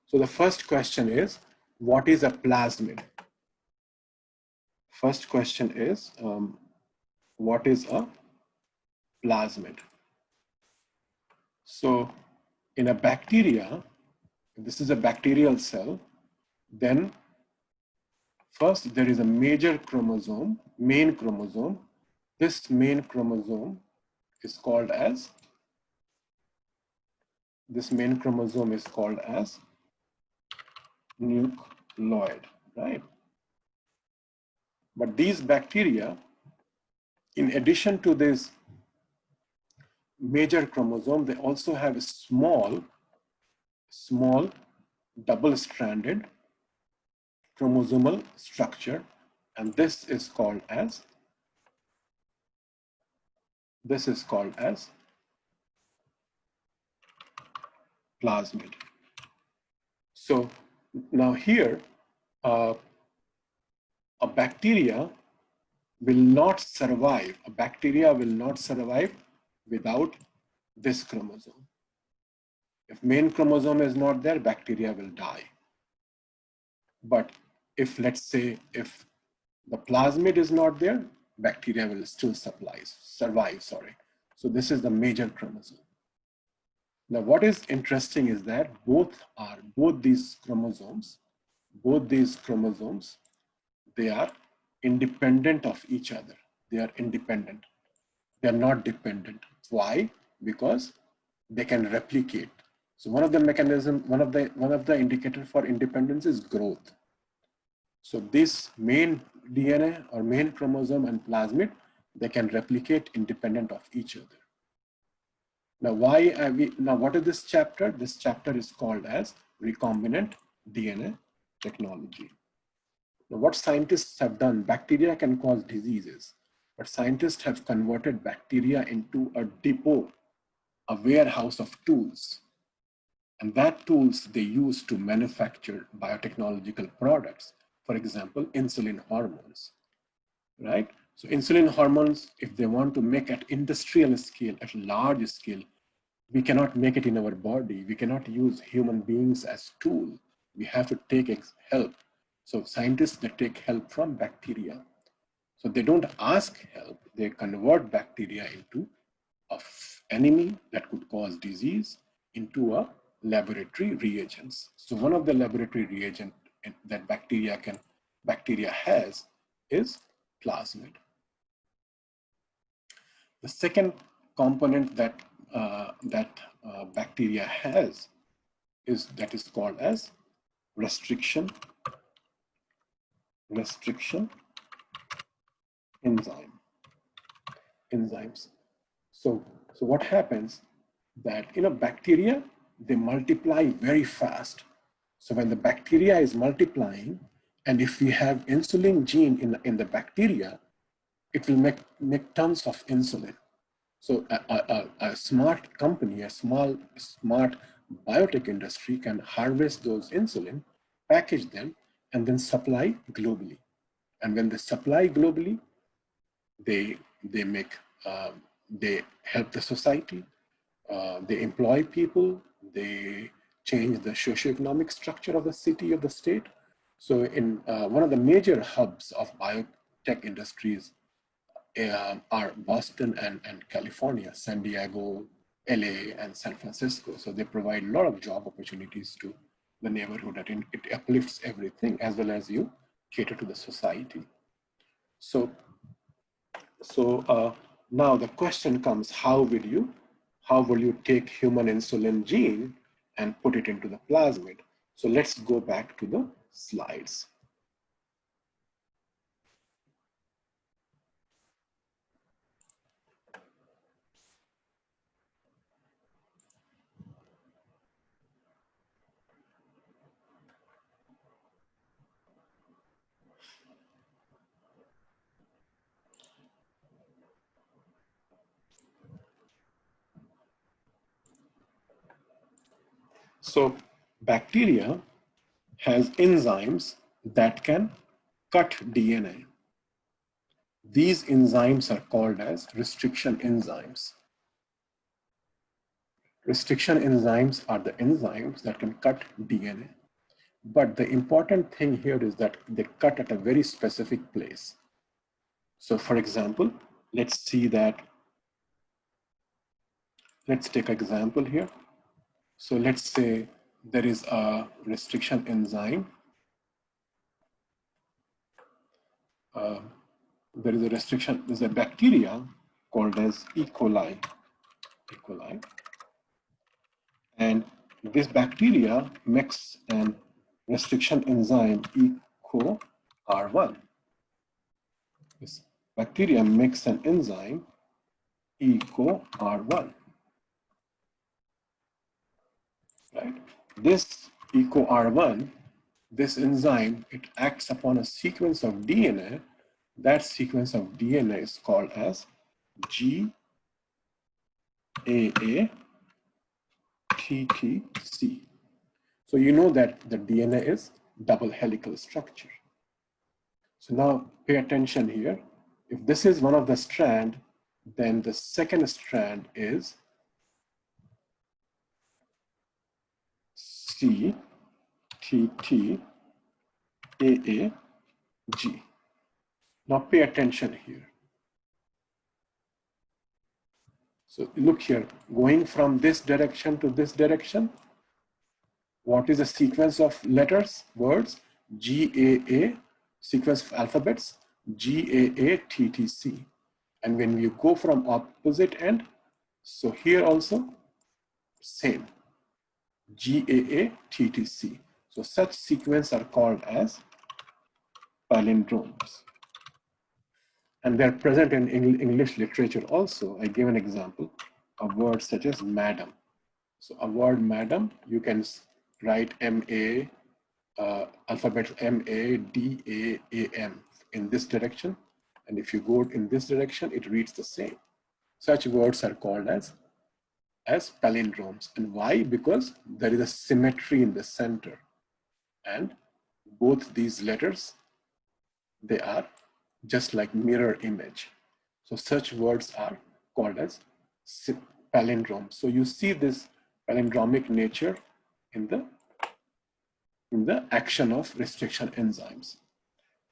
So the first question is, what is a plasmid? First question is, what is a plasmid? So in a bacteria, if this is a bacterial cell, then first there is a major chromosome, main chromosome. This main chromosome is called as, nucleoid, right? But these bacteria, in addition to this major chromosome, they also have a small double-stranded chromosomal structure, and this is called as plasmid. So now here, a bacteria will not survive. A bacteria will not survive without this chromosome. If main chromosome is not there, bacteria will die. But if, let's say, if the plasmid is not there, bacteria will still survive. So this is the major chromosome. Now, what is interesting is that both these chromosomes, they are independent of each other. They are independent. They are not dependent. Why? Because they can replicate. So one of the indicators for independence is growth. So this main DNA or main chromosome and plasmid, they can replicate independent of each other. Now, what is this chapter? This chapter is called as recombinant DNA technology. Now, what scientists have done, bacteria can cause diseases, but scientists have converted bacteria into a depot, a warehouse of tools. And that tools they use to manufacture biotechnological products. For example, insulin hormones, right? So insulin hormones, if they want to make at industrial scale, at large scale, we cannot make it in our body. We cannot use human beings as tool. We have to take help. So scientists, they take help from bacteria. So they don't ask help. They convert bacteria into an enemy that could cause disease into a laboratory reagents. So one of the laboratory reagent that bacteria has is plasmid. The second component that bacteria has is called as restriction enzymes. So what happens that in a bacteria, they multiply very fast. So when the bacteria is multiplying, and if we have insulin gene in the bacteria, it will make tons of insulin. So a smart company, a smart biotech industry can harvest those insulin, package them, and then supply globally. And when they supply globally, they help the society, they employ people, they change the socioeconomic structure of the city, of the state. So in one of the major hubs of biotech industries are Boston and California, San Diego, LA, and San Francisco. So they provide a lot of job opportunities to the neighborhood, and it uplifts everything, as well as you cater to the society. So now the question comes, how will you take human insulin gene and put it into the plasmid? So let's go back to the slides. So bacteria has enzymes that can cut DNA. These enzymes are called as restriction enzymes. Restriction enzymes are the enzymes that can cut DNA. But the important thing here is that they cut at a very specific place. So for example, let's see that, let's take an example here. So let's say there is a restriction enzyme. There is a restriction, there's a bacteria called as E. coli. E. coli. And this bacteria makes an restriction enzyme EcoR1. This bacteria makes an enzyme EcoR1. Right? This EcoR1, this enzyme, it acts upon a sequence of DNA. That sequence of DNA is called as GAA-TTC. So you know that the DNA is double helical structure. So now pay attention here. If this is one of the strand, then the second strand is CTTAAG. Now pay attention here. So look here, going from this direction to this direction, what is the sequence of letters, words? GAA, sequence of alphabets, GAATTC. And when you go from opposite end, so here also, same, GAATTC. So such sequence are called as palindromes. And they're present in English literature also. I give an example, a word such as madam. So a word madam, you can write M-A, alphabet M-A-D-A-A-M in this direction. And if you go in this direction, it reads the same. Such words are called as palindromes. And why? Because there is a symmetry in the center. And both these letters, they are just like mirror image. So such words are called as palindromes. So you see this palindromic nature in the action of restriction enzymes.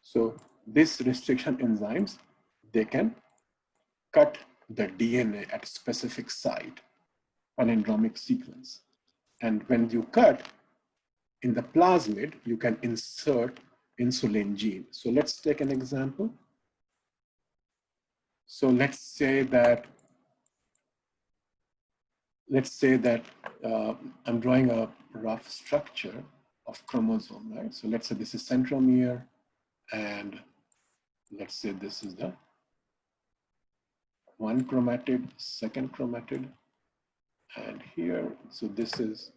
So these restriction enzymes, they can cut the DNA at a specific site, palindromic sequence. And when you cut in the plasmid, you can insert insulin gene. So let's take an example. So let's say that I'm drawing a rough structure of chromosome, right? So let's say this is centromere, and let's say this is the one chromatid, second chromatid, and here, so this is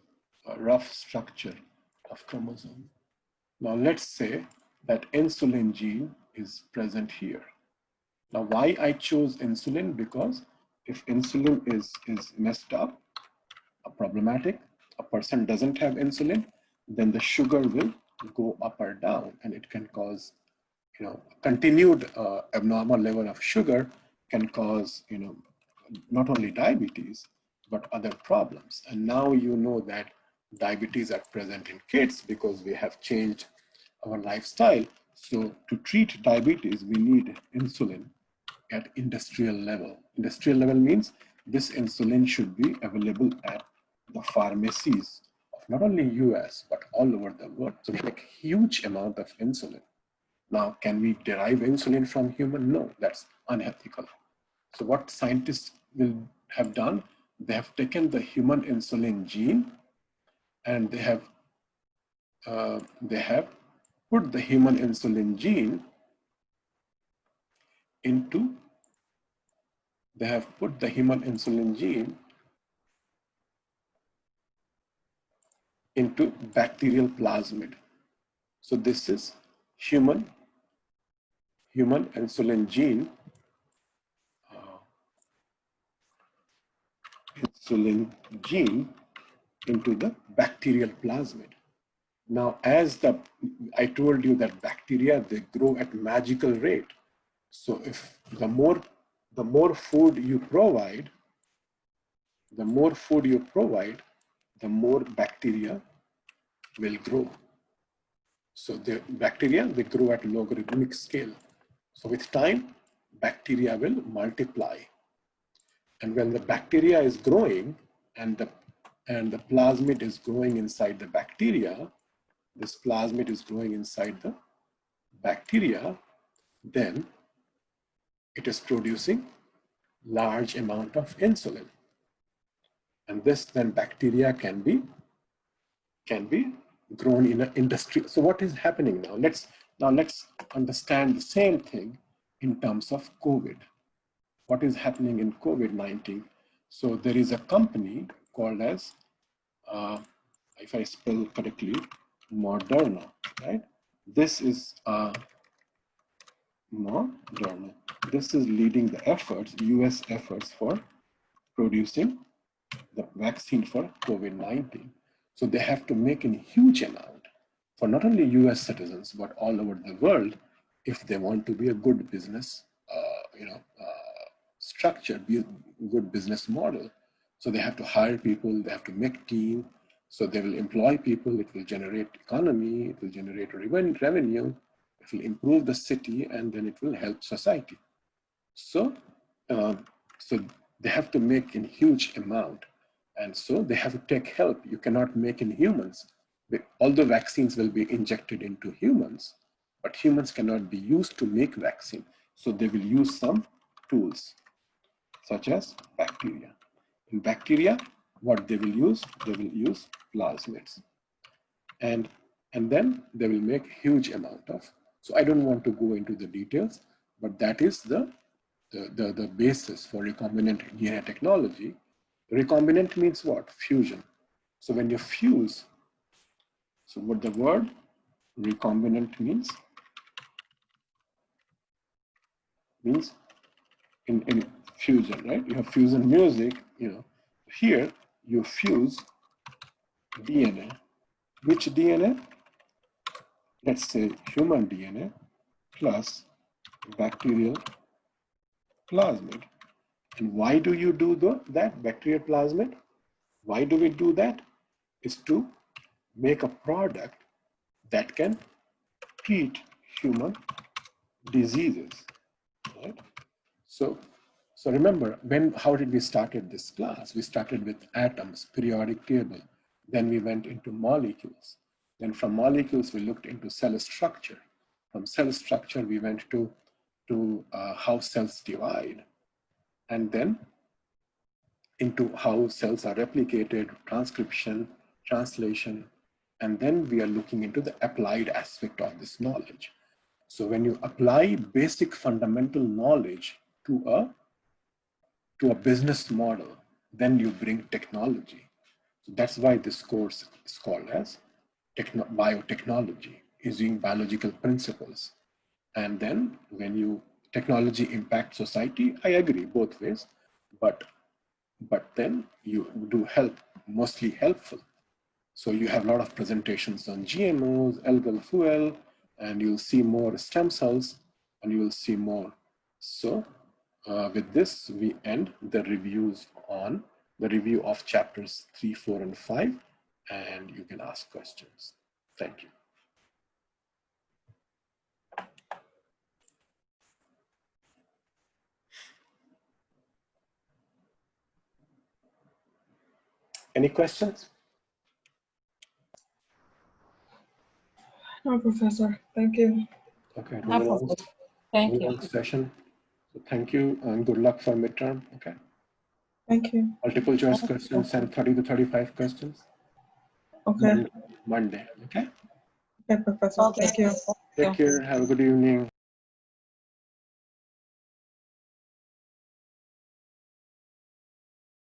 a rough structure of chromosome. Now let's say that insulin gene is present here. Now why I chose insulin? Because if insulin is messed up, problematic, a person doesn't have insulin, then the sugar will go up or down, and it can cause, continued abnormal level of sugar can cause, not only diabetes, but other problems. And now you know that diabetes are present in kids because we have changed our lifestyle. So to treat diabetes, we need insulin at industrial level. Industrial level means this insulin should be available at the pharmacies of not only US, but all over the world. So we make huge amount of insulin. Now, can we derive insulin from human? No, that's unethical. So what scientists will have done, they have taken the human insulin gene and they have put the human insulin gene into bacterial plasmid. So this is human insulin gene, into the bacterial plasmid. Now, as I told you that bacteria, they grow at magical rate. So if the more food you provide, the more bacteria will grow. So the bacteria, they grow at logarithmic scale. So with time, bacteria will multiply. And when the bacteria is growing and the plasmid is growing inside the bacteria, this plasmid is growing inside the bacteria, then it is producing large amount of insulin. And this then bacteria can be grown in an industry. So what is happening now? Let's understand the same thing in terms of COVID. What is happening in COVID-19? So there is a company called as, if I spell correctly, Moderna, right? This is Moderna. This is leading the efforts, US efforts for producing the vaccine for COVID-19. So they have to make a huge amount for not only US citizens, but all over the world if they want to be a good business, structure, be a good business model. So they have to hire people, they have to make team. So they will employ people, it will generate economy, it will generate revenue, it will improve the city, and then it will help society. So, so they have to make in huge amount. And so they have to take help. You cannot make in humans. Although vaccines will be injected into humans, but humans cannot be used to make vaccine. So they will use some tools, such as bacteria. In bacteria, what they will use plasmids. And then they will make huge amount of, so I don't want to go into the details, but that is the basis for recombinant DNA technology. Recombinant means what? Fusion. So when you fuse, so what the word recombinant means in fusion, right? You have fusion music, here you fuse DNA. Which DNA? Let's say human DNA plus bacterial plasmid. And why do you do that bacterial plasmid? Why do we do that? Is to make a product that can treat human diseases, right? So remember, how did we started this class? We started with atoms, periodic table. Then we went into molecules. Then from molecules, we looked into cell structure. From cell structure, we went to how cells divide. And then into how cells are replicated, transcription, translation. And then we are looking into the applied aspect of this knowledge. So when you apply basic fundamental knowledge to a business model, then you bring technology. So that's why this course is called as biotechnology, using biological principles. And then when technology impacts society, I agree both ways, but then you do help, mostly helpful. So you have a lot of presentations on GMOs, algal fuel, and you'll see more stem cells, and you will see more. So with this, we end the review of chapters 3, 4, and 5, and you can ask questions. Thank you. Any questions? No, Professor. Thank you. Okay. No, thank you. Session. So thank you and good luck for midterm. Okay. Thank you. Multiple choice questions and 30 to 35 questions. Okay. Monday. Okay. Okay, Professor. Okay. Thank you. Take care. Have a good evening.